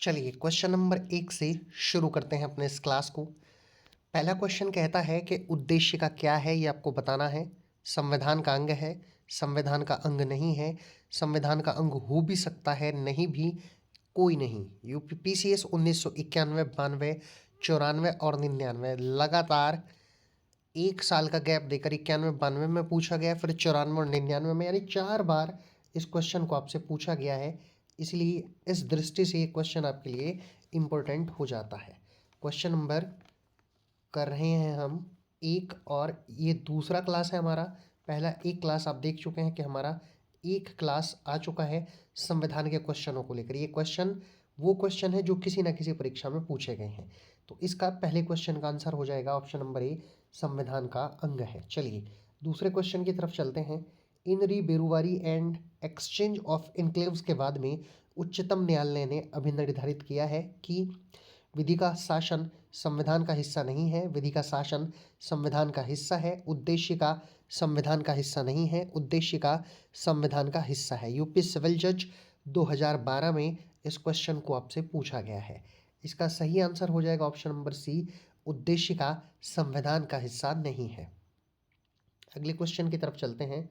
चलिए question number 1 से शुरू करते हैं अपने इस क्लास को। पहला क्वेश्चन कहता है कि उद्देश्य का क्या है ये आपको बताना है। संविधान का अंग है, संविधान का अंग नहीं है, संविधान का अंग हो भी सकता है, नहीं भी, कोई नहीं। यूपीपीसीएस 1991, 92, 94 और 99 लगातार 1 साल का गैप देकर 91, 92 में पूछा गया, फिर 94 और 99 में, यानी 4 बार इस क्वेश्चन को आपसे पूछा गया है। इसलिए इस दृष्टि से ये क्वेश्चन आपके लिए इम्पोर्टेंट हो जाता है। क्वेश्चन नंबर कर रहे हैं हम एक, और ये दूसरा क्लास है हमारा। पहला एक क्लास आप देख चुके हैं कि हमारा एक क्लास आ चुका है संविधान के क्वेश्चनों को लेकर। ये क्वेश्चन वो क्वेश्चन है जो किसी ना किसी परीक्षा में पूछे गए हैं। तो इसका पहले क्वेश्चन का आंसर हो जाएगा ऑप्शन नंबर ए, संविधान का अंग है। चलिए दूसरे क्वेश्चन की तरफ चलते हैं। इन री बेरुवारी एंड एक्सचेंज ऑफ इनक्लेव्स के बाद में उच्चतम न्यायालय ने अभिनिर्धारित किया है कि विधि का शासन संविधान का हिस्सा नहीं है, विधि का शासन संविधान का हिस्सा है, उद्देश्य का संविधान का हिस्सा नहीं है, उद्देश्य का संविधान का हिस्सा है। यूपी सिविल जज 2012 में इस क्वेश्चन को आपसे पूछा गया है। इसका सही आंसर हो जाएगा ऑप्शन नंबर सी, उद्देश्य का संविधान का हिस्सा नहीं है। अगले क्वेश्चन की तरफ चलते हैं।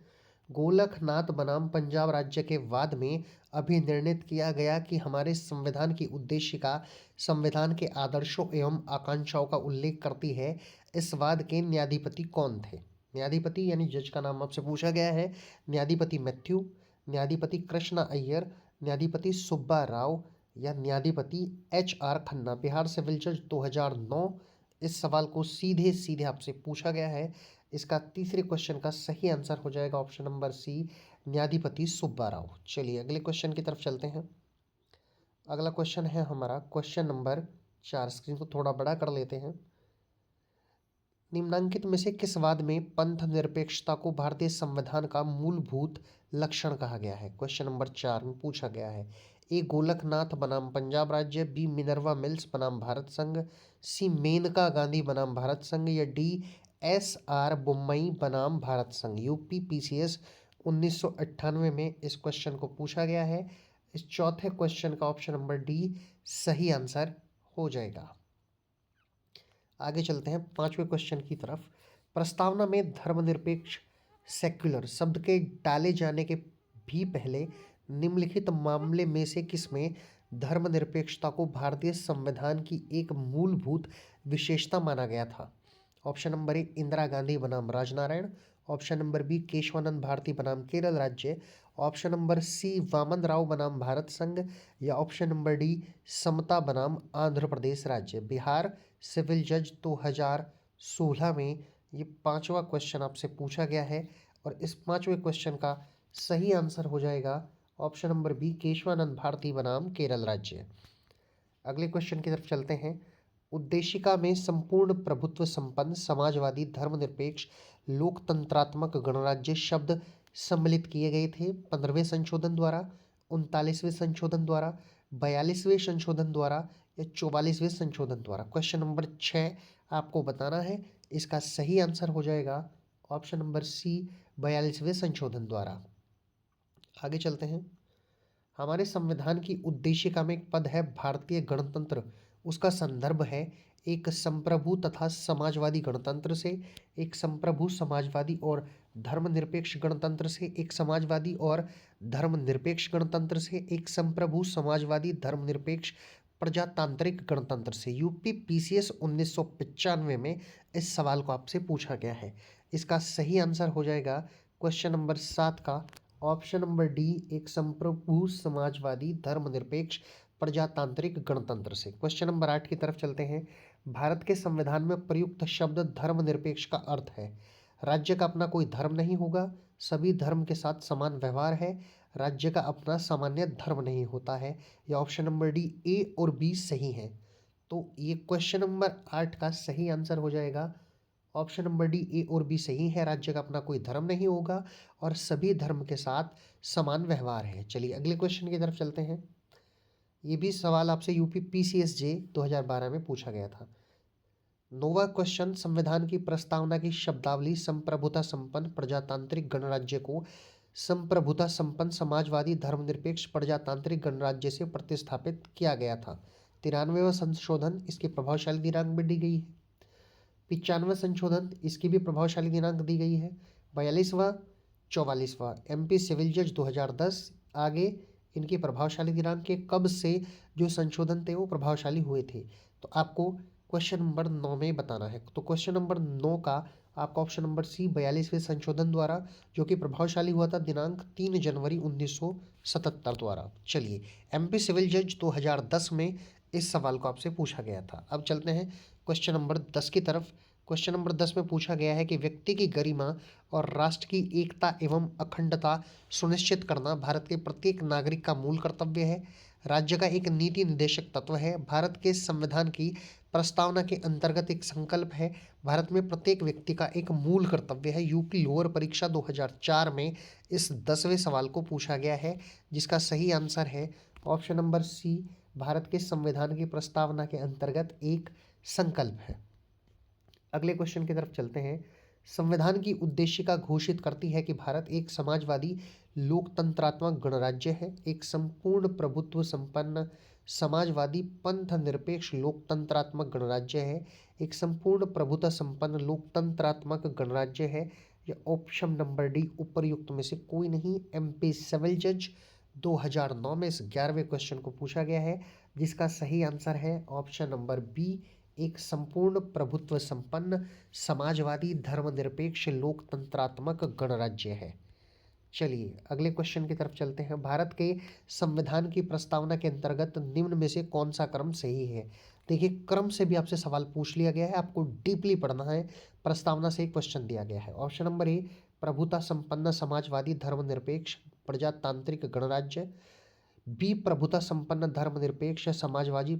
गोलकनाथ बनाम पंजाब राज्य के वाद में अभिनिर्णित किया गया कि हमारे संविधान की उद्देशिका संविधान के आदर्शों एवं आकांक्षाओं का उल्लेख करती है। इस वाद के न्यायाधिपति कौन थे? न्यायाधिपति यानी जज का नाम आपसे पूछा गया है। न्यायाधिपति मैथ्यू, न्यायाधिपति कृष्णा अय्यर, न्यायाधिपति सुब्बा राव या न्यायाधिपति HR खन्ना। बिहार सिविल जज 2009। इस सवाल को सीधे सीधे आपसे पूछा गया है। इसका तीसरे क्वेश्चन का सही आंसर हो जाएगा ऑप्शन नंबर सी, न्यायाधिपति सुब्बा राव। चलिए अगले क्वेश्चन की तरफ चलते हैं। अगला क्वेश्चन है हमारा क्वेश्चन नंबर 4। स्क्रीन को थोड़ा बड़ा कर लेते हैं। निम्नलिखित में से किस वाद में पंथ निरपेक्षता को भारतीय संविधान का मूलभूत लक्षण कहा गया है? क्वेश्चन नंबर 4 में पूछा गया है। ए गोलकनाथ बनाम पंजाब राज्य, बी मिनर्वा मिल्स बनाम भारत संघ, सी मेनका गांधी बनाम भारत संघ या डी SR बोम्मई बनाम भारत संघ। यूपी PCS 1998 में इस क्वेश्चन को पूछा गया है। इस चौथे क्वेश्चन का ऑप्शन नंबर डी सही आंसर हो जाएगा। आगे चलते हैं पांचवें क्वेश्चन की तरफ। प्रस्तावना में धर्मनिरपेक्ष सेक्युलर शब्द के डाले जाने के भी पहले निम्नलिखित मामले में से किसमें धर्मनिरपेक्षता को भारतीय संविधान की एक मूलभूत विशेषता माना गया था? Option number A, Indira Gandhi बनाम Rajnarain, option number B, Keshavananda Bharati बनाम केरल राज्य, option number C, Waman Rao बनाम भारत संघ या ऑप्शन नंबर डी, समता बनाम आंध्र प्रदेश राज्य। बिहार सिविल जज 2016 में ये पांचवा क्वेश्चन आपसे पूछा गया है और इस पांचवें क्वेश्चन का सही आंसर हो जाएगा option number B, Keshavananda Bharati बनाम केरल राज्य। अगले क्वेश्चन की तरफ चलते हैं। उद्देशिका में संपूर्ण प्रभुत्व संपन्न समाजवादी धर्मनिरपेक्ष लोकतंत्रात्मक गणराज्य शब्द सम्मिलित किए गए थे 15वें संशोधन द्वारा, 39वें संशोधन द्वारा, 42वें संशोधन द्वारा या 44वें संशोधन द्वारा। क्वेश्चन नंबर 6 आपको बताना है। इसका सही आंसर हो जाएगा ऑप्शन नंबर सी, 42वें संशोधन द्वारा। आगे चलते हैं। हमारे संविधान की उद्देशिका में एक पद है भारतीय गणतंत्र। उसका संदर्भ है एक संप्रभु तथा समाजवादी गणतंत्र से, एक संप्रभु समाजवादी और धर्मनिरपेक्ष गणतंत्र से, एक समाजवादी और धर्मनिरपेक्ष गणतंत्र से, एक संप्रभु समाजवादी धर्मनिरपेक्ष प्रजातांत्रिक गणतंत्र से। यूपी PCS 1995 में इस सवाल को आपसे पूछा गया है। इसका सही आंसर हो जाएगा क्वेश्चन नंबर 7 का ऑप्शन नंबर डी, एक संप्रभु समाजवादी धर्मनिरपेक्ष प्रजातांत्रिक गणतंत्र से। क्वेश्चन नंबर 8 की तरफ चलते हैं। भारत के संविधान में प्रयुक्त शब्द धर्मनिरपेक्ष का अर्थ है। राज्य का अपना कोई धर्म नहीं होगा, सभी धर्म के साथ समान व्यवहार है, राज्य का अपना सामान्य धर्म नहीं होता है या ऑप्शन नंबर डी, ए और बी सही है। तो ये क्वेश्चन नंबर 8 का सही आंसर हो जाएगा ऑप्शन नंबर डी, ए और बी सही है। राज्य का अपना कोई धर्म नहीं होगा और सभी धर्म के साथ समान व्यवहार है। चलिए अगले क्वेश्चन की तरफ चलते हैं। ये भी सवाल आपसे यूपी PCSJ 2012 में पूछा गया था। नौवां क्वेश्चन, संविधान की प्रस्तावना की शब्दावली संप्रभुता संपन्न प्रजातांत्रिक गणराज्य को संप्रभुता संपन्न समाजवादी धर्मनिरपेक्ष प्रजातांत्रिक गणराज्य से प्रतिस्थापित किया गया था। 93वां संशोधन इसकी प्रभावशाली दिनांक में दी गई है। 95वां संशोधन इसकी भी प्रभावशाली दिनांक दी गई है। 42वां 44वां MP सिविल जज 2010 आगे इनकी प्रभावशाली दिनांक के कब से जो संशोधन थे वो प्रभावशाली हुए थे। तो आपको क्वेश्चन नंबर 9 में बताना है। तो क्वेश्चन नंबर 9 का आपका ऑप्शन नंबर सी 42वें संशोधन द्वारा जो कि प्रभावशाली हुआ था दिनांक 3 जनवरी 1977 द्वारा। चलिए, MP सिविल जज 2010 में इस सवाल को आपसे पूछा गया था। अब चलते हैं क्वेश्चन नंबर 10 की तरफ। क्वेश्चन नंबर 10 में पूछा गया है कि व्यक्ति की गरिमा और राष्ट्र की एकता एवं अखंडता सुनिश्चित करना भारत के प्रत्येक नागरिक का मूल कर्तव्य है, राज्य का एक नीति निर्देशक तत्व है, भारत के संविधान की प्रस्तावना के अंतर्गत एक संकल्प है, भारत में प्रत्येक व्यक्ति का एक मूल कर्तव्य है। यूपी लोअर परीक्षा 2004 में इस 10वें सवाल को पूछा गया है, जिसका सही आंसर है ऑप्शन नंबर सी, भारत के संविधान की प्रस्तावना के अंतर्गत एक संकल्प है। अगले क्वेश्चन की तरफ चलते हैं। संविधान की उद्देशिका घोषित करती है कि भारत एक समाजवादी लोकतंत्रात्मक गणराज्य है, एक संपूर्ण प्रभुत्व संपन्न समाजवादी पंथ निरपेक्ष लोकतंत्रात्मक गणराज्य है, एक संपूर्ण प्रभुत्व संपन्न लोकतंत्रात्मक गणराज्य है। यह ऑप्शन नंबर डी उपर्युक्त में से कोई नहीं। MP सिविल जज 2009 में इस 11वें क्वेश्चन को पूछा गया है, जिसका सही आंसर है ऑप्शन नंबर बी, एक संपूर्ण प्रभुत्व संपन्न समाजवादी धर्मनिरपेक्ष लोकतंत्रात्मक गणराज्य है। चलिए अगले क्वेश्चन की तरफ चलते हैं। भारत के संविधान की प्रस्तावना के अंतर्गत निम्न में से कौन सा क्रम सही है? देखिए, क्रम से भी आपसे सवाल पूछ लिया गया है, आपको डीपली पढ़ना है। प्रस्तावना से एक क्वेश्चन दिया गया है। ऑप्शन नंबर ए, प्रभुता संपन्न समाजवादी धर्मनिरपेक्ष प्रजातांत्रिक गणराज्य। बी, प्रभुता संपन्न धर्मनिरपेक्ष समाजवादी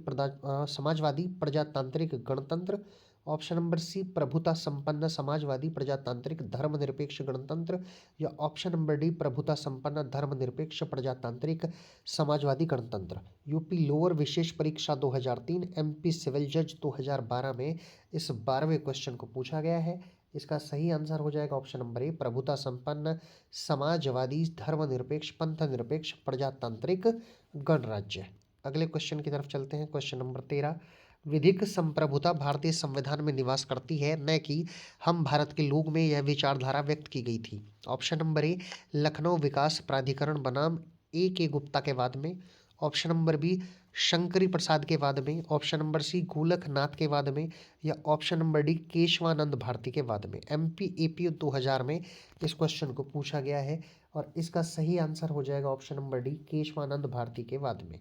प्रजातांत्रिक गणतंत्र। ऑप्शन नंबर सी, प्रभुता संपन्न समाजवादी प्रजातांत्रिक धर्मनिरपेक्ष गणतंत्र। या ऑप्शन नंबर डी, प्रभुता संपन्न धर्मनिरपेक्ष प्रजातांत्रिक समाजवादी गणतंत्र। यूपी लोअर विशेष परीक्षा 2003 MP सिविल जज 2012 में इस 12वें क्वेश्चन को पूछा गया है। इसका सही आंसर हो जाएगा ऑप्शन नंबर ए, प्रभुता संपन्न समाजवादी धर्मनिरपेक्ष पंथ निरपेक्ष प्रजातांत्रिक गणराज्य। अगले क्वेश्चन की तरफ चलते हैं। क्वेश्चन नंबर 13, विधिक संप्रभुता भारतीय संविधान में निवास करती है, न कि हम भारत के लोग में यह विचारधारा व्यक्त की गई थी। ऑप्शन नंबर ए, लखनऊ विकास प्राधिकरण बनाम A. K. गुप्ता के वाद में। ऑप्शन नंबर बी, शंकरी प्रसाद के वाद में। ऑप्शन नंबर सी, गोलकनाथ के वाद में। या option number D, Kesavananda Bharati के वाद में। MP AP 2000 में इस क्वेश्चन को पूछा गया है और इसका सही आंसर हो जाएगा option number D, Kesavananda Bharati के वाद में।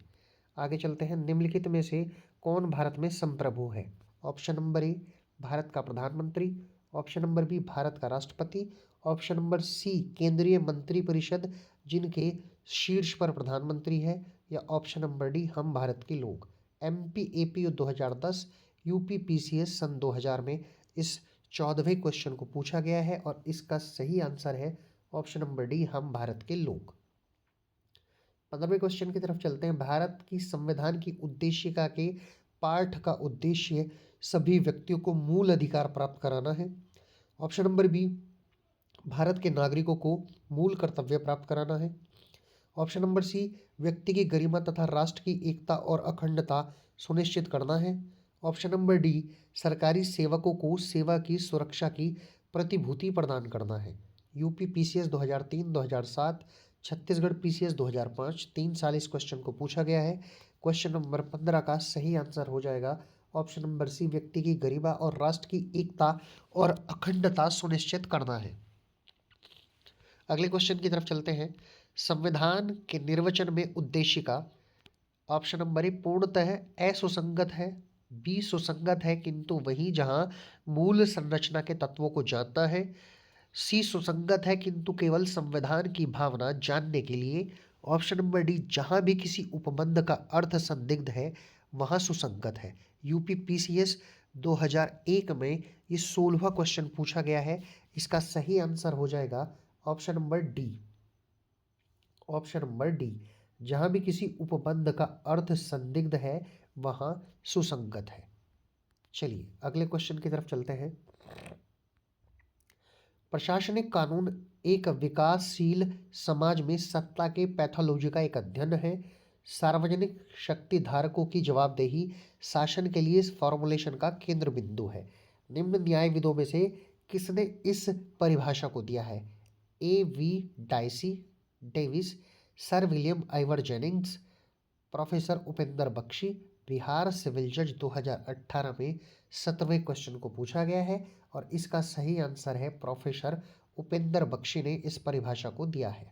आगे चलते हैं। निम्नलिखित में से कौन भारत में संप्रभु है? ऑप्शन नंबर ए, भारत का प्रधानमंत्री। ऑप्शन नंबर बी, भारत का राष्ट्रपति। ऑप्शन नंबर सी, केंद्रीय मंत्रिपरिषद जिनके शीर्ष पर प्रधानमंत्री है। या ऑप्शन नंबर डी, हम भारत के लोग। MP AP 2010, UP PCS सन 2000 में इस 14वें क्वेश्चन को पूछा गया है और इसका सही आंसर है ऑप्शन नंबर डी, हम भारत के लोग। 15वें क्वेश्चन की तरफ चलते हैं। भारत की संविधान की उद्देशिका के पाठ का उद्देश्य सभी व्यक्तियों को मूल अधिकार प्राप्त कराना है। ऑप्शन नंबर बी, भारत के नागरिकों को मूल कर्तव्य प्राप्त कराना है। ऑप्शन नंबर सी, व्यक्ति की गरिमा तथा राष्ट्र की एकता और अखंडता सुनिश्चित करना है। ऑप्शन नंबर डी, सरकारी सेवकों को सेवा की सुरक्षा की प्रतिभूति प्रदान करना है। यूपी PCS 2003 2007, छत्तीसगढ़ PCS 2005, 3 साल इस क्वेश्चन को पूछा गया है। क्वेश्चन नंबर 15 का सही आंसर हो जाएगा ऑप्शन नंबर सी, व्यक्ति की गरिमा और राष्ट्र की एकता और अखंडता सुनिश्चित करना है। अगले क्वेश्चन की तरफ चलते हैं। संविधान के निर्वचन में उद्देशिका ऑप्शन नंबर ए, पूर्णतः असुसंगत है। बी, सुसंगत है किंतु वहीं जहां मूल संरचना के तत्वों को जानता है। सी, सुसंगत है किंतु केवल संविधान की भावना जानने के लिए। ऑप्शन नंबर डी, जहां भी किसी उपबंध का अर्थ संदिग्ध है वहां सुसंगत है। यूपी PCS 2001 में ये 16वां क्वेश्चन पूछा गया है। इसका सही आंसर हो जाएगा option number D. Option number D, जहां भी किसी उपबंध का अर्थ संदिग्ध है वहां सुसंगत है। चलिए अगले क्वेश्चन की तरफ चलते हैं। प्रशासनिक कानून एक विकासशील समाज में सत्ता के पैथोलॉजी का एक अध्ययन है। सार्वजनिक शक्ति धारकों की जवाबदेही शासन के लिए इस फॉर्मुलेशन का केंद्र बिंदु है। निम्न न्यायविदों में से किसने इस परिभाषा को दिया है? A V Dicey Davis, sir William Ivor Jennings, professor Upendra Baxi. Bihar civil जज 2018 में 17वें क्वेश्चन को पूछा गया है और इसका सही आंसर है प्रोफेसर उपेंद्र बख्शी ने इस परिभाषा को दिया है।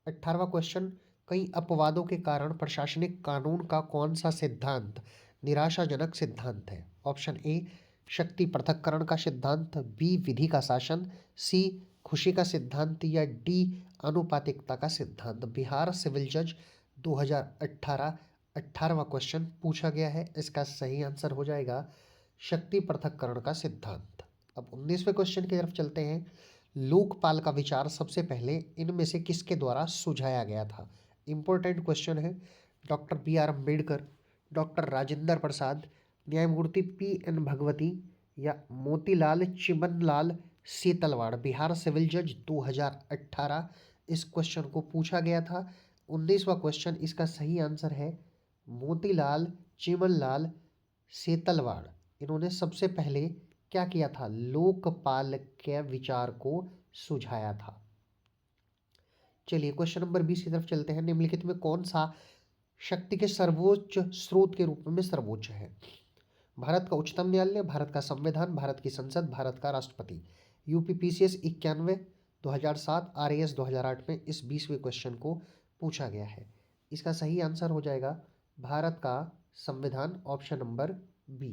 18वां क्वेश्चन, कई अपवादों के कारण प्रशासनिक कानून का कौन सा सिद्धांत निराशाजनक सिद्धांत है? ऑप्शन ए शक्ति पृथक्करण का सिद्धांत, बी विधि का शासन, सी खुशी का सिद्धांत या डी अनुपातिकता का सिद्धांत। बिहार सिविल जज 2018 18वां क्वेश्चन पूछा गया है। इसका सही आंसर हो जाएगा शक्ति पृथक्करण का सिद्धांत। अब 19वें क्वेश्चन की तरफ चलते हैं। लोकपाल का विचार सबसे पहले इनमें से किसके द्वारा सुझाया गया था? इंपॉर्टेंट क्वेश्चन है। Doctor B R Ambedkar, doctor Rajendra Prasad, न्यायमूर्ति पी एन भगवती या मोतीलाल चिमनलाल सेतलवाड़। बिहार सिविल जज 2018 इस क्वेश्चन को पूछा गया था। 19वां क्वेश्चन, इसका सही आंसर है मोतीलाल चिमनलाल सेतलवाड़। इन्होंने सबसे पहले क्या किया था? लोकपाल के विचार को सुझाया था। चलिए क्वेश्चन नंबर 20 की तरफ चलते हैं। निम्नलिखित में कौन सा शक्ति के सर्वोच्च स्रोत के रूप में सर्वोच्च है? भारत का उच्चतम न्यायालय, भारत का संविधान, भारत की संसद, भारत का राष्ट्रपति। यूपीपीसीएस 91 2007, आरएएस 2008 में इस 20वें क्वेश्चन को पूछा गया है। इसका सही आंसर हो जाएगा भारत का संविधान, ऑप्शन नंबर बी।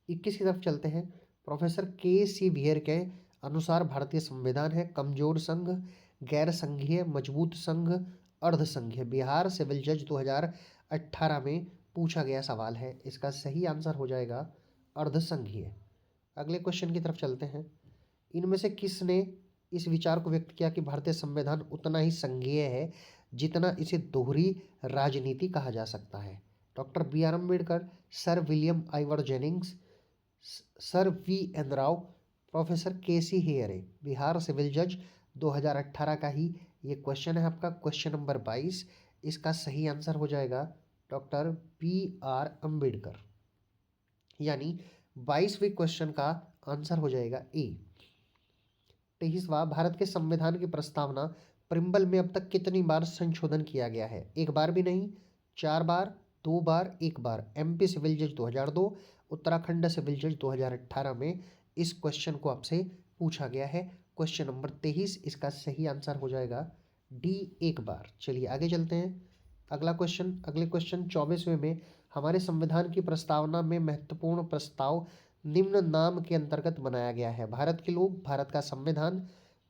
21 की तरफ चलते हैं। प्रोफेसर के सी वियर के अनुसार भारतीय संविधान है कमजोर संघ, गैर संघीय, मजबूत संघ, अर्ध संघीय। बिहार सिविल जज 2018 में पूछा गया सवाल है। इसका सही आंसर हो जाएगा अर्ध संघीय। अगले क्वेश्चन की तरफ चलते हैं। इनमें से किसने इस विचार को व्यक्त किया कि भारतीय संविधान उतना ही संघीय है जितना इसे दोहरी राजनीति कहा जा सकता है? Doctor B R Ambedkar, sir William Ivor Jennings, sir V N Rau, professor K C हेयरे। Bihar civil जज 2018 का ही ये क्वेश्चन है आपका, क्वेश्चन नंबर 22। इसका सही आंसर हो जाएगा डॉक्टर बी आर अम्बेडकर। यानी 22वें क्वेश्चन का आंसर हो जाएगा ए। 23वां, भारत के संविधान की प्रस्तावना प्रिम्बल में अब तक कितनी बार संशोधन किया गया है? एक बार भी नहीं, 4 बार, 2 बार, 1 बार। एमपी सिविल जज 2002, उत्तराखंड सिविल जज 2018 में इस क्वेश्चन को आपसे पूछा गया है। क्वेश्चन नंबर 23, इसका सही आंसर हो जाएगा डी, 1 बार। चलिए आगे चलते हैं। अगले क्वेश्चन 24वें में, हमारे संविधान की प्रस्तावना में महत्वपूर्ण प्रस्ताव निम्न नाम के अंतर्गत बनाया गया है? भारत के लोग, भारत का संविधान,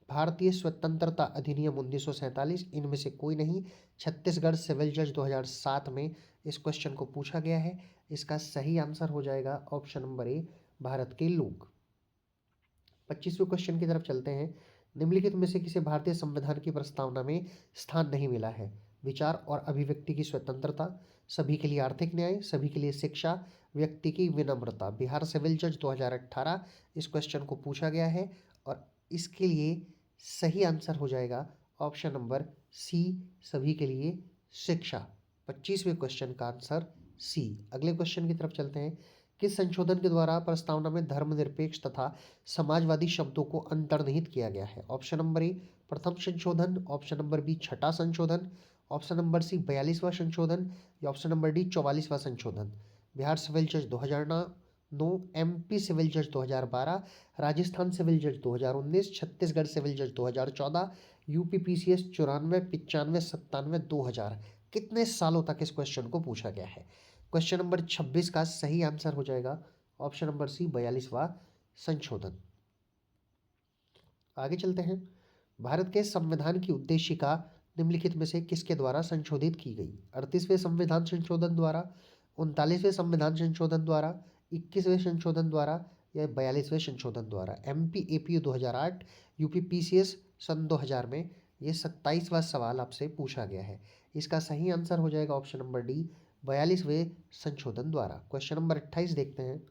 भारतीय स्वतंत्रता अधिनियम 1947, इनमें से कोई नहीं। छत्तीसगढ़ सिविल जज 2007 में इस क्वेश्चन को पूछा गया है। इसका सही आंसर हो जाएगा ऑप्शन नंबर ए, भारत के लोग। 25वें क्वेश्चन की तरफ चलते हैं। निम्नलिखित में से किसे भारतीय संविधान की प्रस्तावना में स्थान नहीं मिला है? विचार और अभिव्यक्ति की स्वतंत्रता, सभी के लिए आर्थिक न्याय, सभी के लिए शिक्षा, व्यक्ति की विनम्रता। बिहार सिविल जज 2018 इस क्वेश्चन को पूछा गया है और इसके लिए सही आंसर हो जाएगा ऑप्शन नंबर सी, सभी के लिए शिक्षा। 25वें क्वेश्चन का आंसर सी। अगले क्वेश्चन की तरफ चलते हैं। किस संशोधन के द्वारा प्रस्तावना में धर्मनिरपेक्ष तथा समाजवादी शब्दों को अंतर्निहित किया गया है? ऑप्शन नंबर ए प्रथम संशोधन, ऑप्शन नंबर बी छठा संशोधन, ऑप्शन नंबर सी 42वां संशोधन या ऑप्शन नंबर डी 44वां संशोधन। बिहार सिविल जज 2009, एमपी सिविल जज 2012, राजस्थान सिविल जज 2019, छत्तीसगढ़ सिविल जज 2014, यूपीपीसीएस 94, 95, 97, 2000। कितने सालों तक इस क्वेश्चन को पूछा गया है? क्वेश्चन नंबर 26 का सही आंसर हो जाएगा ऑप्शन नंबर सी 42वां संशोधन। आगे चलते हैं। भारत के संविधान की उद्देशिका निम्नलिखित में से किसके द्वारा संशोधित की गई? 38वें संविधान संशोधन द्वारा, 39वें संविधान संशोधन द्वारा, 21वें संशोधन द्वारा या 42वें संशोधन द्वारा। एमपी एपीयू 2008, यूपी पीसीएस सन 2000 में ये 27वां सवाल आपसे पूछा गया है। इसका सही आंसर हो जाएगा ऑप्शन नंबर डी, 42वें संशोधन द्वारा। क्वेश्चन नंबर 28 देखते हैं।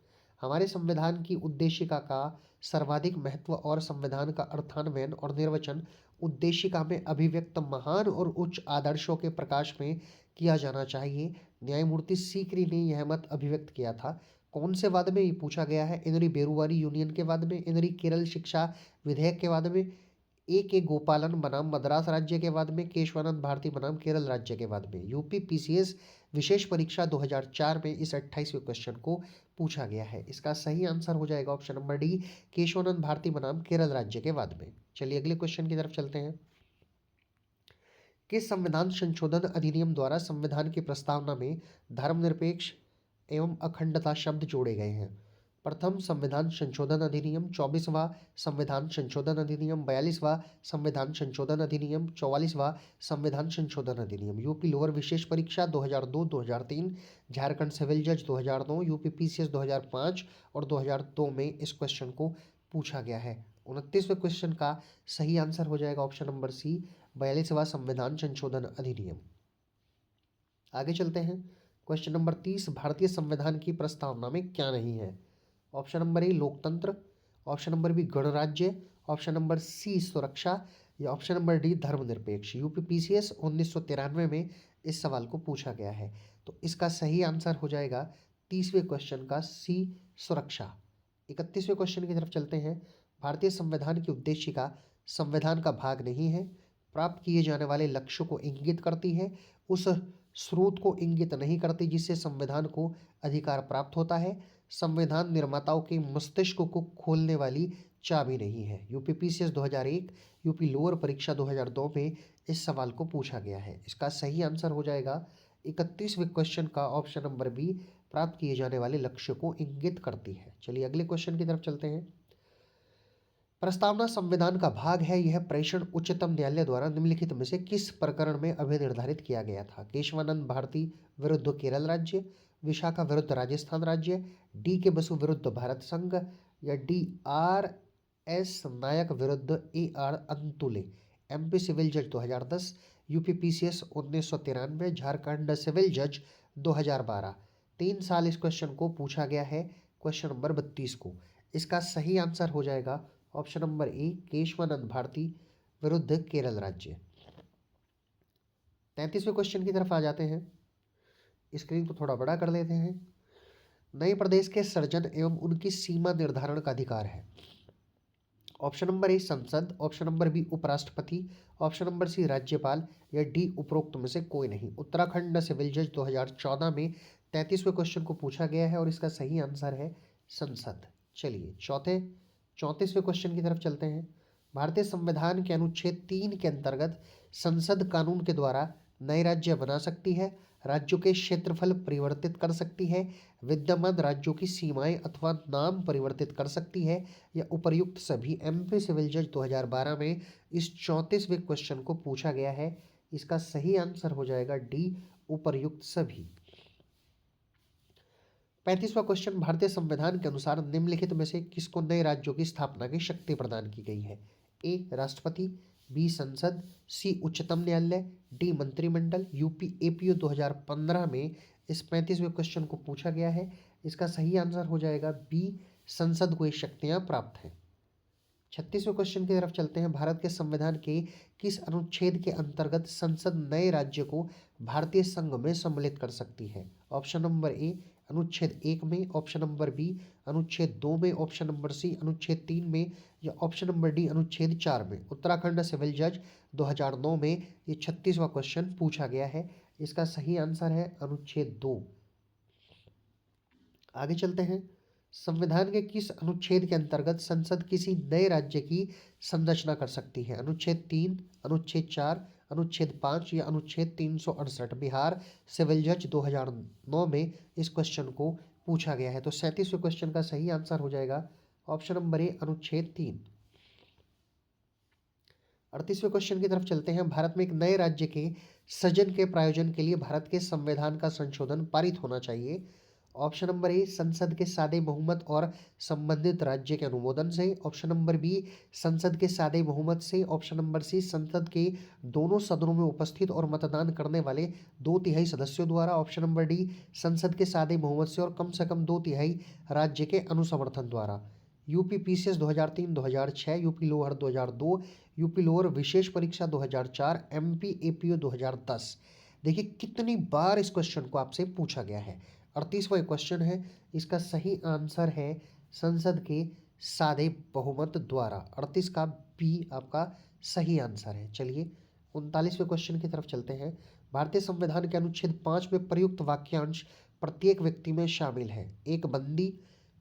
हमारे संविधान की उद्देशिका का सर्वाधिक महत्व और संविधान का अर्थान्वयन और निर्वचन उद्देशिका में अभिव्यक्त महान और उच्च आदर्शों के प्रकाश में किया जाना चाहिए। न्यायमूर्ति सीकरी ने यह मत अभिव्यक्त किया था। कौन से वाद में ये पूछा गया है? इनरी बेरुवारी यूनियन के वाद में, इनरी केरल शिक्षा विधेयक के वाद में, ए के गोपालन बनाम मद्रास राज्य के वाद में, केशवानंद भारती बनाम केरल राज्य के वाद में। यूपी पीसीएस विशेष परीक्षा 2004 में इस 28वें क्वेश्चन को पूछा गया है। इसका सही आंसर हो जाएगा option number D, Kesavananda Bharati बनाम केरल राज्य के वाद में। चलिए अगले क्वेश्चन की तरफ चलते हैं। किस संविधान संशोधन अधिनियम द्वारा संविधान की प्रस्तावना में धर्मनिरपेक्ष एवं अखंडता शब्द जोड़े गए हैं? प्रथम संविधान संशोधन अधिनियम, 24वां संविधान संशोधन अधिनियम, 42वां संविधान संशोधन अधिनियम, 44वां संविधान संशोधन अधिनियम। यूपी लोअर विशेष परीक्षा 2002-2003, झारखंड सिविल जज 2009, यूपी पीसीएस 2005 और 2002 में इस क्वेश्चन को पूछा गया है। 29वें क्वेश्चन का सही आंसर हो जाएगा ऑप्शन नंबर सी, 42वां संविधान संशोधन अधिनियम। आगे चलते हैं। क्वेश्चन नंबर 30, भारतीय संविधान की प्रस्तावना में क्या नहीं है? ऑप्शन नंबर ए लोकतंत्र, ऑप्शन नंबर बी गणराज्य, ऑप्शन नंबर सी सुरक्षा या ऑप्शन नंबर डी धर्मनिरपेक्ष। यूपी पीसीएस 1993 में इस सवाल को पूछा गया है। तो इसका सही आंसर हो जाएगा 30वें क्वेश्चन का सी सुरक्षा। 31वें क्वेश्चन की तरफ चलते हैं। भारतीय संविधान की उद्देशिका संविधान का भाग नहीं है, प्राप्त किए जाने वाले लक्ष्यों को इंगित करती है, उस स्रोत को इंगित नहीं करती जिससे संविधान को अधिकार प्राप्त होता है, संविधान निर्माताओं के मस्तिष्क को खोलने वाली चाबी नहीं है। यूपी पीसीएस 2001, यूपी लोअर परीक्षा 2002 में इस सवाल को पूछा गया है। इसका सही आंसर हो जाएगा 31वें क्वेश्चन का ऑप्शन नंबर बी, प्राप्त किए जाने वाले लक्ष्य को इंगित करती है। चलिए अगले क्वेश्चन की तरफ चलते हैं। प्रस्तावना संविधान का भाग है, यह प्रेषण उच्चतम न्यायालय द्वारा निम्नलिखित में से किस प्रकरण में अभिनिर्धारित किया गया था? केशवानंद भारती विरुद्ध केरल राज्य, विशाखा विरुद्ध राजस्थान राज्य, डी के बसु विरुद्ध भारत संघ या डी आर एस नायक विरुद्ध A R Antulay. MP civil जज 2010, यूपी पीसीएस 1993, झारखंड सिविल जज 2012। 3 साल इस क्वेश्चन को पूछा गया है, क्वेश्चन नंबर 32 को। इसका सही आंसर हो जाएगा option number A, Kesavananda Bharati विरुद्ध केरल राज्य। 33वें क्वेश्चन की तरफ आ जाते हैं। स्क्रीन को थोड़ा बड़ा कर लेते हैं। नए प्रदेश के सृजन एवं उनकी सीमा निर्धारण का अधिकार है। ऑप्शन नंबर ए संसद, ऑप्शन नंबर बी उपराष्ट्रपति, ऑप्शन नंबर सी राज्यपाल या डी उपरोक्त में से कोई नहीं। उत्तराखंड सिविल जज 2014 में 33वें क्वेश्चन को पूछा गया है और इसका सही आंसर है संसद। चलिए 34वें क्वेश्चन की तरफ चलते हैं। भारतीय संविधान के अनुच्छेद 3 के अंतर्गत संसद कानून के द्वारा नए राज्य बना सकती है, राज्यों के क्षेत्रफल परिवर्तित कर सकती है, विद्यमान राज्यों की सीमाएं अथवा नाम परिवर्तित कर सकती है या उपर्युक्त सभी। एमपी सिविल जज 2012 में इस 34वें क्वेश्चन को पूछा गया है। इसका सही आंसर हो जाएगा डी, उपर्युक्त सभी। 35वां क्वेश्चन, भारतीय संविधान के अनुसार निम्नलिखित में से किसको नए राज्यों की स्थापना की शक्ति प्रदान की गई है? ए राष्ट्रपति, बी संसद, सी उच्चतम न्यायालय, डी मंत्रिमंडल। यूपी एपीओ 2015 में इस 35वें क्वेश्चन को पूछा गया है। इसका सही आंसर हो जाएगा बी, संसद को ये शक्तियां प्राप्त हैं। 36वें क्वेश्चन की तरफ चलते हैं। भारत के संविधान के किस अनुच्छेद के अंतर्गत संसद नए राज्य को भारतीय संघ में सम्मिलित कर सकती है? ऑप्शन नंबर ए अनुच्छेद 1 में, ऑप्शन नंबर बी अनुच्छेद 2 में, ऑप्शन नंबर सी अनुच्छेद 3 में या ऑप्शन नंबर डी अनुच्छेद 4 में। उत्तराखंड सिविल जज 2009 में ये 36वां क्वेश्चन पूछा गया है। इसका सही आंसर है अनुच्छेद 2। आगे चलते हैं। संविधान के किस अनुच्छेद के अंतर्गत संसद किसी नए राज्य की संरचना कर सकती है? अनुच्छेद 3, अनुच्छेद 4, अनुच्छेद 5 या अनुच्छेद 368। बिहार सिविल जज 2009 में इस क्वेश्चन को पूछा गया है। तो 37वें क्वेश्चन का सही आंसर हो जाएगा ऑप्शन नंबर ए अनुच्छेद 3। 38वें क्वेश्चन की तरफ चलते हैं। भारत में एक नए राज्य के सृजन के प्रायोजन के लिए भारत के संविधान का संशोधन पारित होना चाहिए। ऑप्शन नंबर ए संसद के सादे बहुमत और संबंधित राज्य के अनुमोदन से, ऑप्शन नंबर बी संसद के सादे बहुमत से, ऑप्शन नंबर सी संसद के दोनों सदनों में उपस्थित और मतदान करने वाले 2/3 सदस्यों द्वारा, ऑप्शन नंबर डी संसद के सादे बहुमत से और कम 2/3 राज्य के अनुसमर्थन द्वारा। UP PCS 2003-2006, UP lower 2002, UP lower विशेष परीक्षा 2004, एमपी एपीओ 2010। देखिए कितनी बार इस क्वेश्चन को आपसे पूछा गया है। 38वां क्वेश्चन है। इसका सही आंसर है संसद के सादे बहुमत द्वारा। 38 का बी आपका सही आंसर है। चलिए 39वें क्वेश्चन की तरफ चलते हैं। भारतीय संविधान के अनुच्छेद 5 में प्रयुक्त वाक्यांश प्रत्येक व्यक्ति में शामिल है। एक बंदी,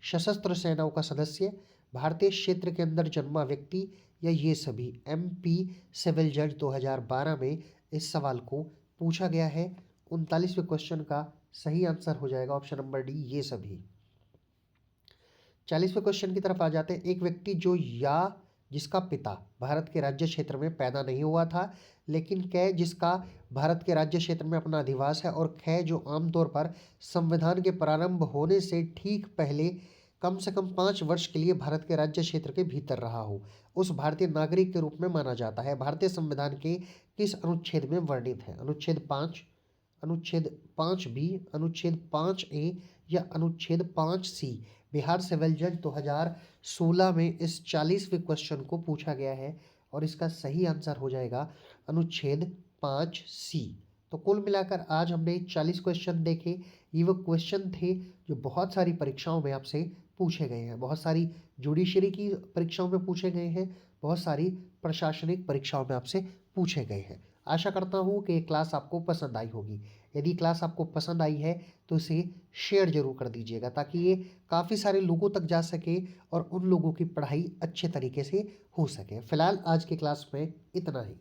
सशस्त्र सेनाओं का सदस्य, भारतीय क्षेत्र के अंदर जन्मा व्यक्ति, या ये सभी। एमपी सिविल जज 2012 में इस सवाल को पूछा गया है। 39वें क्वेश्चन का सही आंसर हो जाएगा ऑप्शन नंबर डी, ये सभी। 40वें क्वेश्चन की तरफ आ जाते हैं। एक व्यक्ति जो या जिसका पिता भारत के राज्य क्षेत्र में पैदा नहीं हुआ था, लेकिन कै जिसका भारत के राज्य क्षेत्र में अपना अधिवास है, और कै जो आमतौर पर संविधान के प्रारंभ होने से ठीक पहले कम से कम 5 वर्ष के लिए भारत के राज्य क्षेत्र के भीतर रहा हो, उस भारतीय नागरिक के रूप में माना जाता है। भारतीय संविधान के किस अनुच्छेद में वर्णित है? अनुच्छेद 5, अनुच्छेद 5 बी, अनुच्छेद 5 ए, या अनुच्छेद 5 सी। बिहार सिविल जज 2016 में इस 40वें क्वेश्चन को पूछा गया है, और इसका सही आंसर हो जाएगा अनुच्छेद 5 सी। तो कुल मिलाकर आज हमने 40 क्वेश्चन देखे। ये वो क्वेश्चन थे जो बहुत सारी परीक्षाओं में आपसे पूछे गए हैं, बहुत सारी जुडिशरी की परीक्षाओं में पूछे गए हैं, बहुत सारी प्रशासनिक परीक्षाओं में आपसे पूछे गए हैं। आशा करता हूँ कि ये क्लास आपको पसंद आई होगी। यदि क्लास आपको पसंद आई है तो इसे शेयर जरूर कर दीजिएगा, ताकि ये काफ़ी सारे लोगों तक जा सके और उन लोगों की पढ़ाई अच्छे तरीके से हो सके। फिलहाल आज की क्लास में इतना ही।